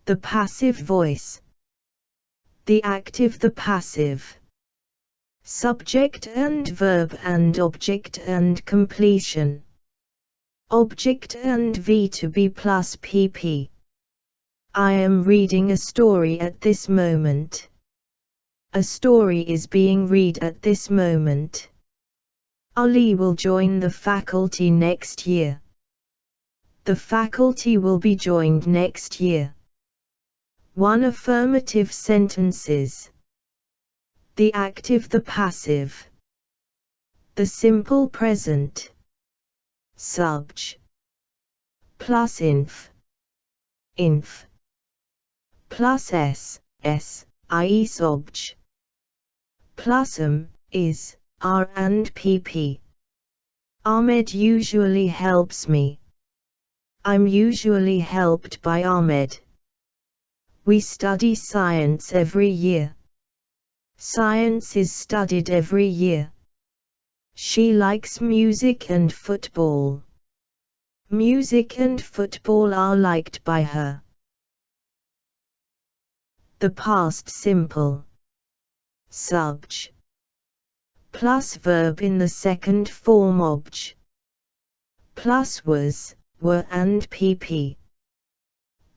The passive voice. The active, the passive. Subject and verb and object and completion. Object and V to be plus PP. I am reading a story at this moment. A story is being read at this moment. Ali will join the faculty next year. The faculty will be joined next year. 1 Affirmative sentences. The active, the passive. The simple present. Subj. Plus inf. Inf. Plus s, i.e. subj. Plus is, r and pp. Ahmed usually helps me. I'm usually helped by Ahmed. We study science every year. Science is studied every year. She likes music and football. Music and football are liked by her. The past simple. Subj. Plus verb in the second form obj. Plus was, were and pp.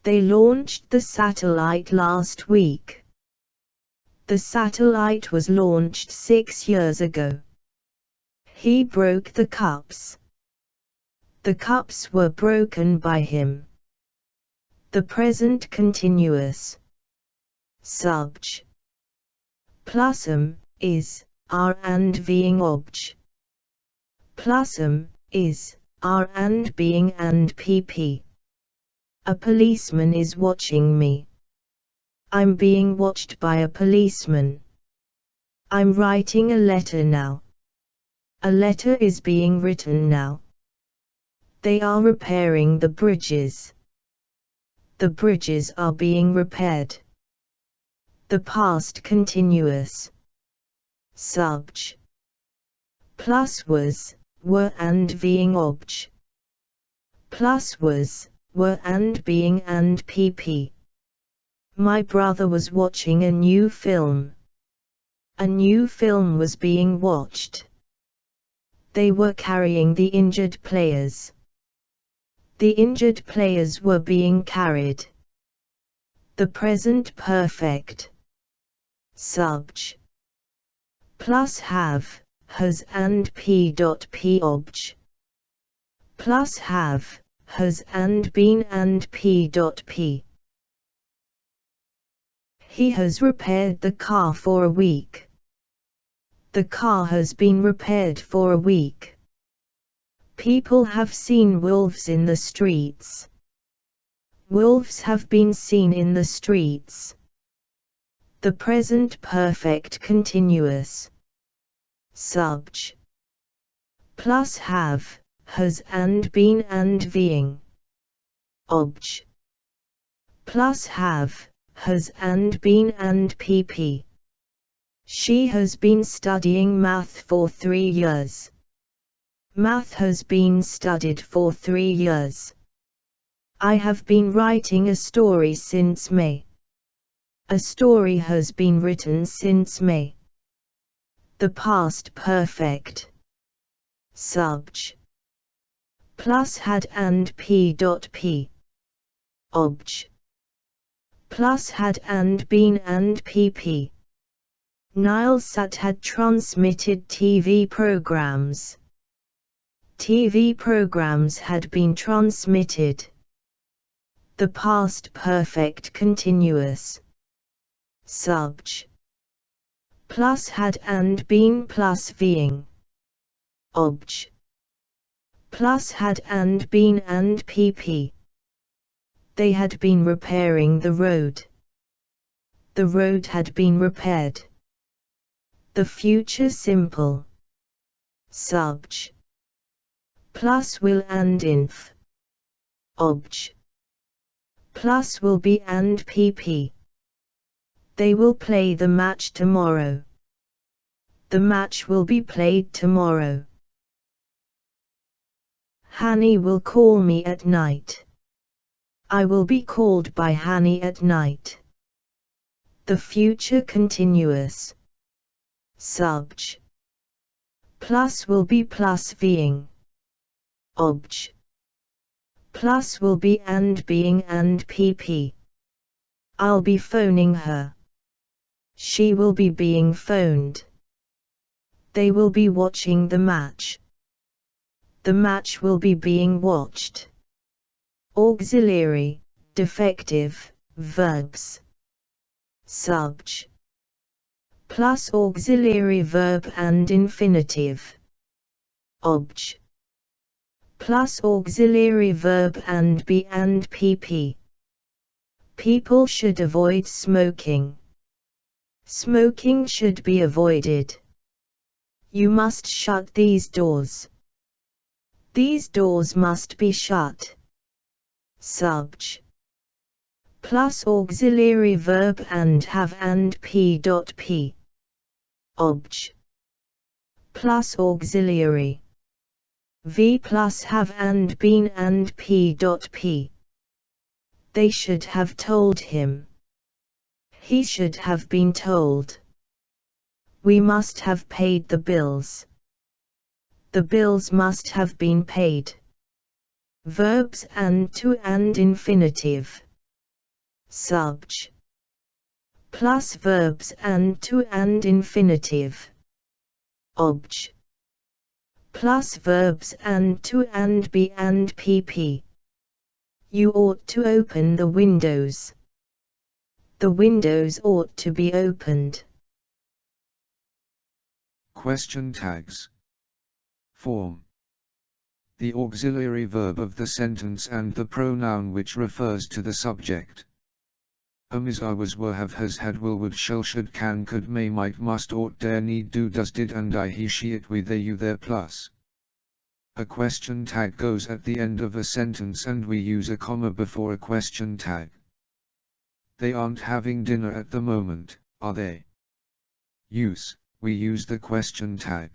They launched the satellite last week. The satellite was launched 6 years ago. He broke the cups. The cups were broken by him. The present continuous. Subj. Plus is, r and being obj. Plus is, r and being and pp. A policeman is watching me. I'm being watched by a policeman. I'm writing a letter now. A letter is being written now. They are repairing the bridges. The bridges are being repaired. The past continuous. Subj. Plus was, were and being obj. Plus was, were and being and pp. My brother was watching a new film. A new film was being watched. They were carrying the injured players. The injured players were being carried. The present perfect. Subj. Plus have, has and p.p obj. Plus have, has and been and p.p. He has repaired the car for a week. The car has been repaired for a week. People have seen wolves in the streets. Wolves have been seen in the streets. The present perfect continuous. Subj. Plus have, has and been and being. Obj. Plus have, has and been and pp. She has been studying math for 3 years. Math has been studied for 3 years. I have been writing a story since May. A story has been written since May. The past perfect. Subj. Plus had and p.p. Obj. Plus had and been and pp. Nilesat had transmitted TV programs. TV programs had been transmitted. The past perfect continuous. Subj. Plus had and been plus being. Obj. Plus had and been and pp. They had been repairing the road. The road had been repaired. The future simple. Subj. Plus will and inf. Obj. Plus will be and pp. They will play the match tomorrow. The match will be played tomorrow. Hani will call me at night. I will be called by Hani at night. The future continuous. Subj. Plus will be plus being. Obj. Plus will be and being and pp. I'll be phoning her. She will be being phoned. They will be watching the match. The match will be being watched. Auxiliary, defective, verbs. Subj. Plus auxiliary verb and infinitive. Obj. Plus auxiliary verb and be and pp. People should avoid smoking. Smoking should be avoided. You must shut these doors. These doors must be shut. Subj. Plus auxiliary verb and have and p.p. Obj. Plus auxiliary. V plus have and been and p.p. They should have told him. He should have been told. We must have paid the bills. The bills must have been paid. Verbs and to and infinitive. Subj. Plus verbs and to and infinitive. Obj. Plus verbs and to and be and pp. You ought to open the windows. The windows ought to be opened. Question tags. Form. The auxiliary verb of the sentence and the pronoun which refers to the subject. Is, are, was, were, have, has, had, will, would, shall, should, can, could, may, might, must, ought, dare, need, do, does, did, and I, he, she, it, we, they, you, their plus. A question tag goes at the end of a sentence and we use a comma before a question tag. They aren't having dinner at the moment, are they? Use. We use the question tag.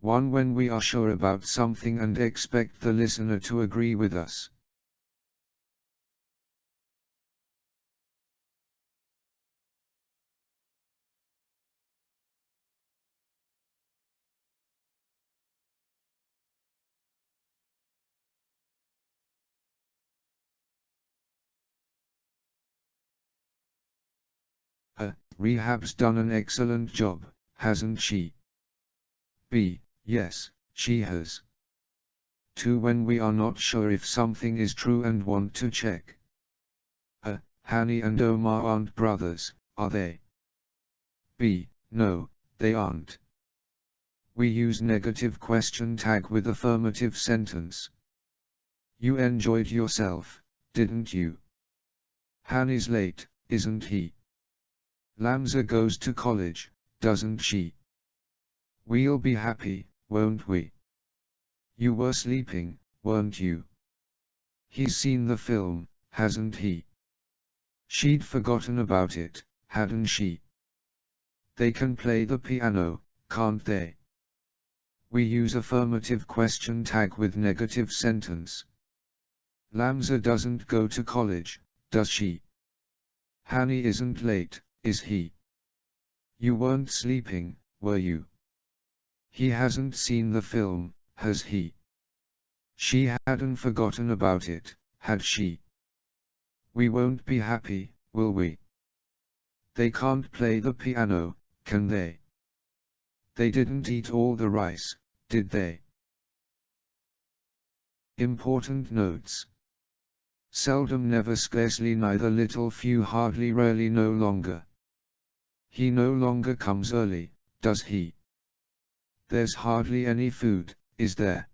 1. When we are sure about something and expect the listener to agree with us. Rehab's done an excellent job, hasn't she? B. Yes, she has. 2. When we are not sure if something is true and want to check. Hani and Omar aren't brothers, are they? B. No, they aren't. We use negative question tag with affirmative sentence. You enjoyed yourself, didn't you? Hani's late, isn't he? Lamza goes to college, doesn't she? We'll be happy, won't we? You were sleeping, weren't you? He's seen the film, hasn't he? She'd forgotten about it, hadn't she? They can play the piano, can't they? We use affirmative question tag with negative sentence. Lamza doesn't go to college, does she? Hani isn't late, is he? You weren't sleeping, were you? He hasn't seen the film, has he? She hadn't forgotten about it, had she? We won't be happy, will we? They can't play the piano, can they? They didn't eat all the rice, did they? Important notes. Seldom, never, scarcely, neither, little, few, hardly, rarely, no longer. He no longer comes early, does he? There's hardly any food, is there?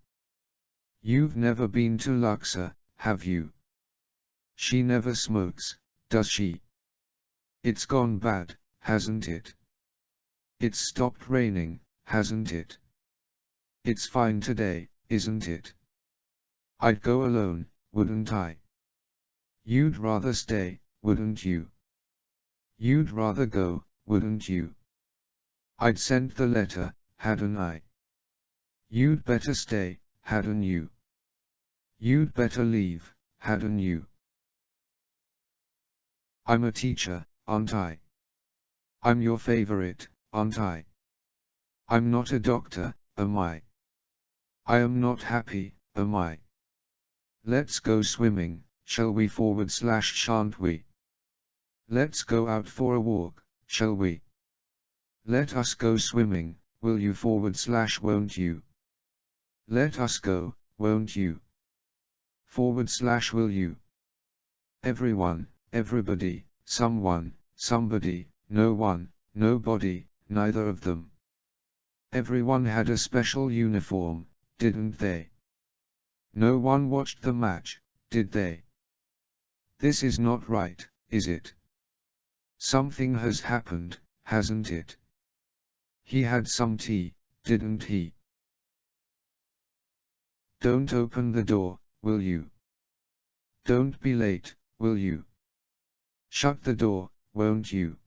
You've never been to Luxor, have you? She never smokes, does she? It's gone bad, hasn't it? It's stopped raining, hasn't it? It's fine today, isn't it? I'd go alone, wouldn't I? You'd rather stay, wouldn't you? You'd rather go, wouldn't you? I'd sent the letter, hadn't I? You'd better stay, hadn't you? You'd better leave, hadn't you? I'm a teacher, aren't I? I'm your favorite, aren't I? I'm not a doctor, am I? I am not happy, am I? Let's go swimming, shall we / shan't we? Let's go out for a walk, shall we? Let us go swimming, will you / won't you? Let us go, won't you? / will you? Everyone, everybody, someone, somebody, no one, nobody, neither of them. Everyone had a special uniform, didn't they? No one watched the match, did they? This is not right, is it? Something has happened, hasn't it? He had some tea, didn't he? Don't open the door, will you? Don't be late, will you? Shut the door, won't you?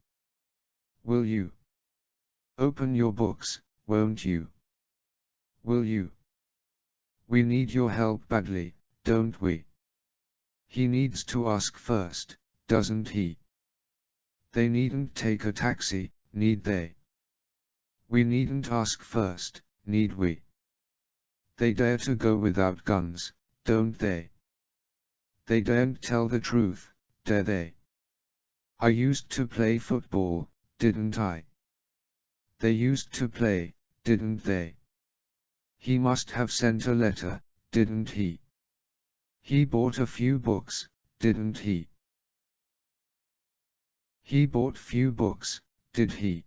Will you? Open your books, won't you? Will you? We need your help badly, don't we? He needs to ask first, doesn't he? They needn't take a taxi, need they? We needn't ask first, need we? They dare to go without guns, don't they? They daren't tell the truth, dare they? I used to play football, didn't I? They used to play, didn't they? He must have sent a letter, didn't he? He bought a few books, didn't he? He bought few books, did he?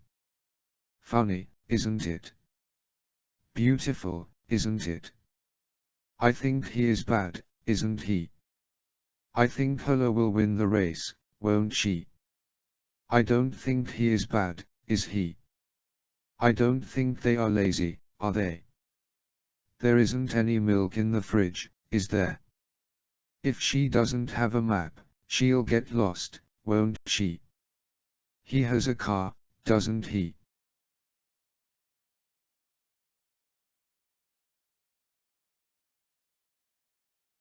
Funny, isn't it? Beautiful, isn't it? I think he is bad, isn't he? I think Hella will win the race, won't she? I don't think he is bad, is he? I don't think they are lazy, are they? There isn't any milk in the fridge, is there? If she doesn't have a map, she'll get lost, won't she? He has a car, doesn't he?